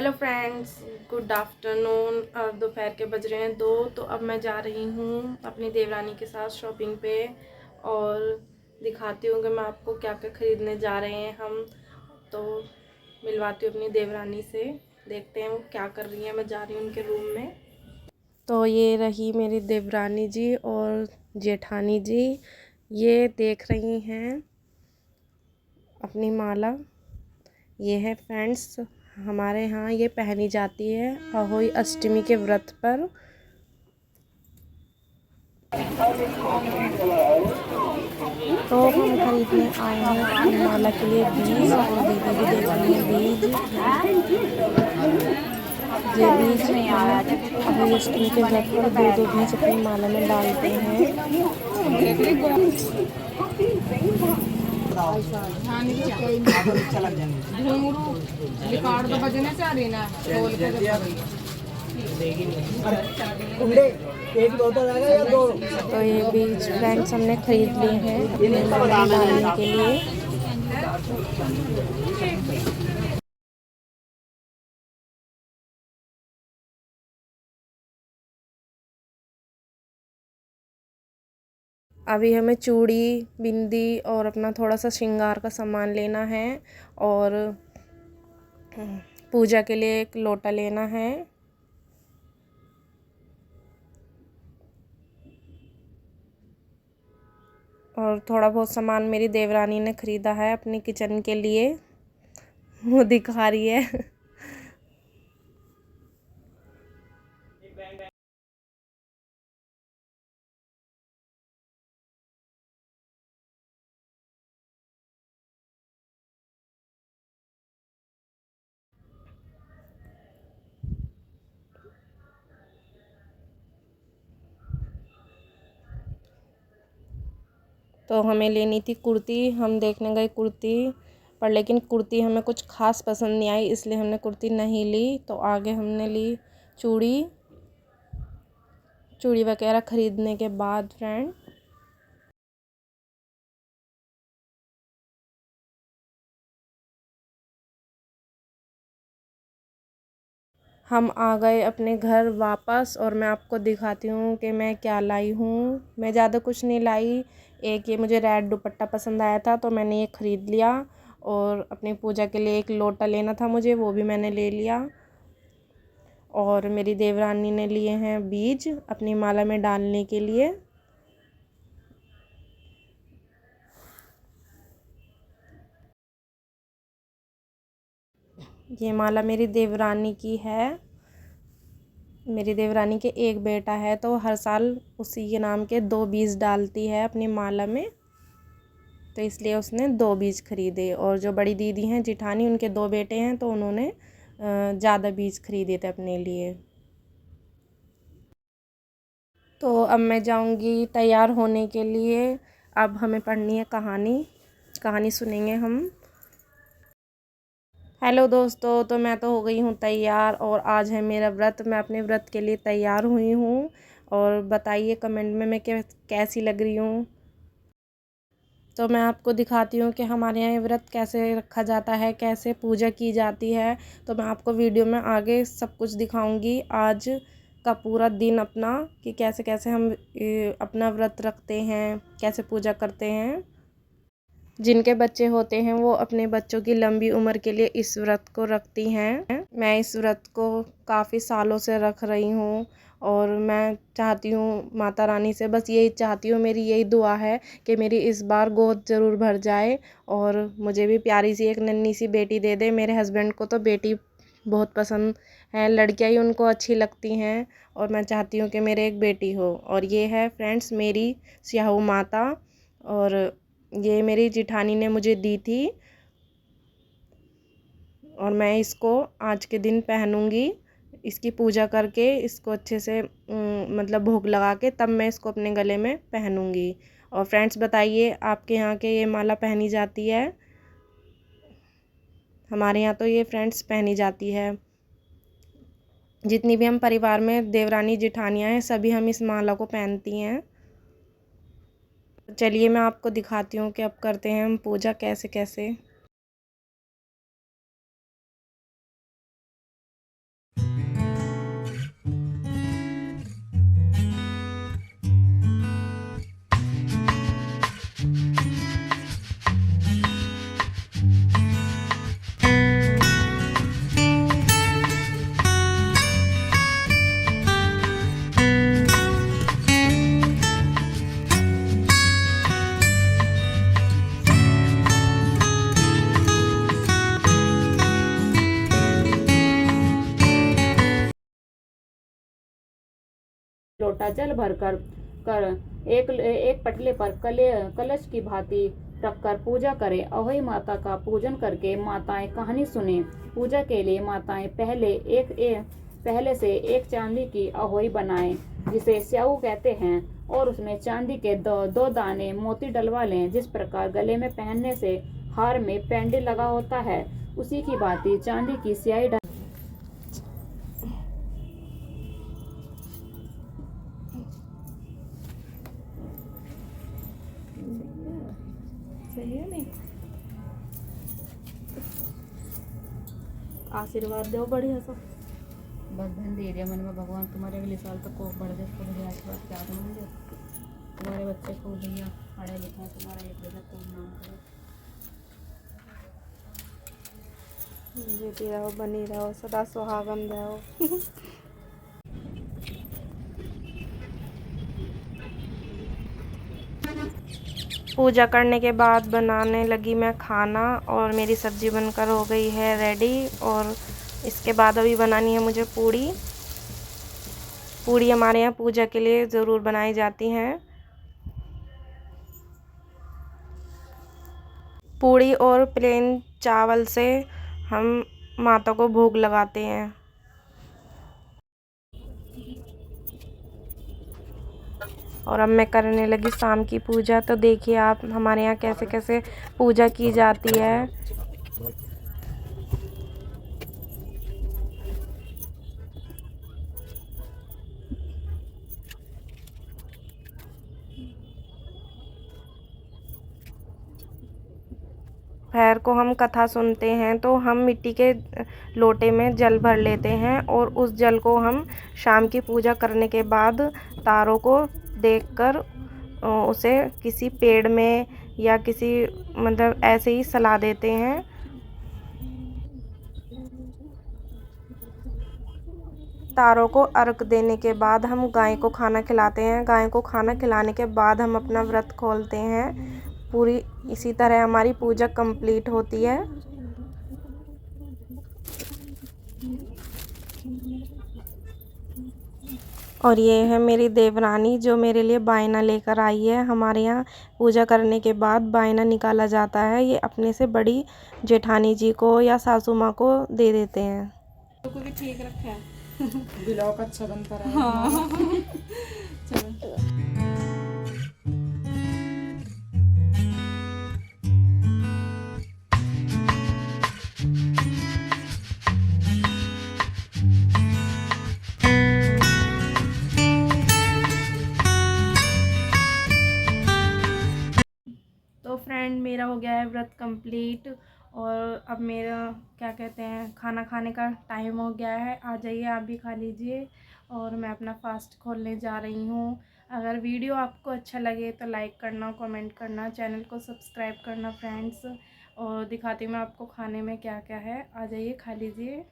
Hello friends, good afternoon. और दोपहर के बज रहे हैं 2। तो अब मैं जा रही हूँ अपनी देवरानी के साथ शॉपिंग पे और दिखाती हूँ कि मैं आपको क्या क्या ख़रीदने जा रहे हैं हम। तो मिलवाती हूँ अपनी देवरानी से, देखते हैं वो क्या कर रही है। मैं जा रही हूँ उनके रूम में। तो ये रही मेरी देवरानी जी और जेठानी जी, ये देख रही हैं अपनी माला। ये है फ्रेंड्स, हमारे यहाँ ये पहनी जाती है अहोई अष्टमी के व्रत पर। तो हम खरीदने आए हैं अपनी माला के लिए बीज, और दीदी भी देख रही हैं बीज। ये बीज हम अहोई अष्टमी के व्रत पर दो बीज अपनी माला में डालते हैं। तो ये बीज फ्रेंड्स हमने खरीद लिए हैं अपने माला में डालने के लिए। अभी हमें चूड़ी, बिंदी और अपना थोड़ा सा श्रृंगार का सामान लेना है, और पूजा के लिए एक लोटा लेना है। और थोड़ा बहुत सामान मेरी देवरानी ने ख़रीदा है अपनी किचन के लिए, वो दिखा रही है। तो हमें लेनी थी कुर्ती, हम देखने गए कुर्ती पर, लेकिन कुर्ती हमें कुछ ख़ास पसंद नहीं आई, इसलिए हमने कुर्ती नहीं ली। तो आगे हमने ली चूड़ी वगैरह ख़रीदने के बाद फ्रेंड हम आ गए अपने घर वापस, और मैं आपको दिखाती हूँ कि मैं क्या लाई हूँ। मैं ज़्यादा कुछ नहीं लाई। एक ये मुझे रेड दुपट्टा पसंद आया था तो मैंने ये ख़रीद लिया, और अपनी पूजा के लिए एक लोटा लेना था मुझे, वो भी मैंने ले लिया। और मेरी देवरानी ने लिए हैं बीज अपनी माला में डालने के लिए। ये माला मेरी देवरानी की है। मेरी देवरानी के एक बेटा है, तो हर साल उसी के नाम के 2 बीज डालती है अपनी माला में, तो इसलिए उसने 2 बीज खरीदे। और जो बड़ी दीदी हैं जिठानी, उनके 2 बेटे हैं, तो उन्होंने ज़्यादा बीज खरीदे थे अपने लिए। तो अब मैं जाऊंगी तैयार होने के लिए। अब हमें पढ़नी है कहानी सुनेंगे हम। हेलो दोस्तों, तो मैं तो हो गई हूँ तैयार, और आज है मेरा व्रत। मैं अपने व्रत के लिए तैयार हुई हूँ, और बताइए कमेंट में मैं कैसी लग रही हूँ। तो मैं आपको दिखाती हूँ कि हमारे यहाँ व्रत कैसे रखा जाता है, कैसे पूजा की जाती है। तो मैं आपको वीडियो में आगे सब कुछ दिखाऊंगी, आज का पूरा दिन अपना, कि कैसे कैसे हम अपना व्रत रखते हैं, कैसे पूजा करते हैं। जिनके बच्चे होते हैं वो अपने बच्चों की लंबी उम्र के लिए इस व्रत को रखती हैं। मैं इस व्रत को काफ़ी सालों से रख रही हूँ, और मैं चाहती हूँ माता रानी से, बस यही चाहती हूँ, मेरी यही दुआ है कि मेरी इस बार गोद ज़रूर भर जाए, और मुझे भी प्यारी सी एक नन्ही सी बेटी दे दे। मेरे हस्बैंड को तो बेटी बहुत पसंद है, लड़कियाँ ही उनको अच्छी लगती हैं, और मैं चाहती हूँ कि मेरे एक बेटी हो। और ये है फ्रेंड्स मेरी स्याहू माता, और ये मेरी जिठानी ने मुझे दी थी, और मैं इसको आज के दिन पहनूंगी। इसकी पूजा करके इसको अच्छे से मतलब भोग लगा के तब मैं इसको अपने गले में पहनूंगी। और फ्रेंड्स बताइए आपके यहाँ के ये माला पहनी जाती है? हमारे यहाँ तो ये फ्रेंड्स पहनी जाती है। जितनी भी हम परिवार में देवरानी जिठानियाँ हैं, सभी हम इस माला को पहनती हैं। चलिए मैं आपको दिखाती हूँ कि अब करते हैं हम पूजा कैसे कैसे। लोटा जल भर कर एक पटले पर कलश की भांति रखकर पूजा करें। अहोई माता का पूजन करके माताएं कहानी सुने। पूजा के लिए माताएं पहले से एक चांदी की अहोई बनाएं, जिसे स्याऊ कहते हैं, और उसमें चांदी के दो दाने मोती डलवा लें। जिस प्रकार गले में पहनने से हार में पेंडे लगा होता है, उसी की भांति चांदी की स्याही सही है नहीं? आशीर्वाद दो बढ़िया सा। बस धन दे दिया मन में, भगवान तुम्हारे अगले साल तक को बढ़ दे, खूब बढ़िया आशीर्वाद क्या दूंगे। तुम्हारे बच्चे खूब बढ़िया पढ़े लिखे, तुम्हारा एक बेटा खूब नाम करे। जीती रहो, बनी रहो, सदा सुहागन रहो। पूजा करने के बाद बनाने लगी मैं खाना, और मेरी सब्ज़ी बनकर हो गई है रेडी। और इसके बाद अभी बनानी है मुझे पूड़ी। पूड़ी हमारे यहाँ पूजा के लिए ज़रूर बनाई जाती हैं। पूड़ी और प्लेन चावल से हम माता को भोग लगाते हैं। और अब मैं करने लगी शाम की पूजा। तो देखिए आप हमारे यहाँ कैसे कैसे पूजा की जाती है। दोपहर को हम कथा सुनते हैं, तो हम मिट्टी के लोटे में जल भर लेते हैं, और उस जल को हम शाम की पूजा करने के बाद तारों को देखकर उसे किसी पेड़ में या किसी मतलब ऐसे ही सला देते हैं। तारों को अर्घ देने के बाद हम गाय को खाना खिलाते हैं। गाय को खाना खिलाने के बाद हम अपना व्रत खोलते हैं। पूरी इसी तरह हमारी पूजा कंप्लीट होती है। और ये है मेरी देवरानी, जो मेरे लिए बायना लेकर आई है। हमारे यहाँ पूजा करने के बाद बायना निकाला जाता है। ये अपने से बड़ी जेठानी जी को या सासू माँ को दे देते हैं। तो भी ठीक रखा है। ब्लॉग अच्छा बनता रहा। हाँ। चलो। तो फ्रेंड, मेरा हो गया है व्रत कंप्लीट, और अब मेरा क्या कहते हैं खाना खाने का टाइम हो गया है। आ जाइए, आप भी खा लीजिए, और मैं अपना फास्ट खोलने जा रही हूँ। अगर वीडियो आपको अच्छा लगे तो लाइक करना, कमेंट करना, चैनल को सब्सक्राइब करना फ्रेंड्स। और दिखाती हूँ मैं आपको खाने में क्या क्या है। आ जाइए, खा लीजिए।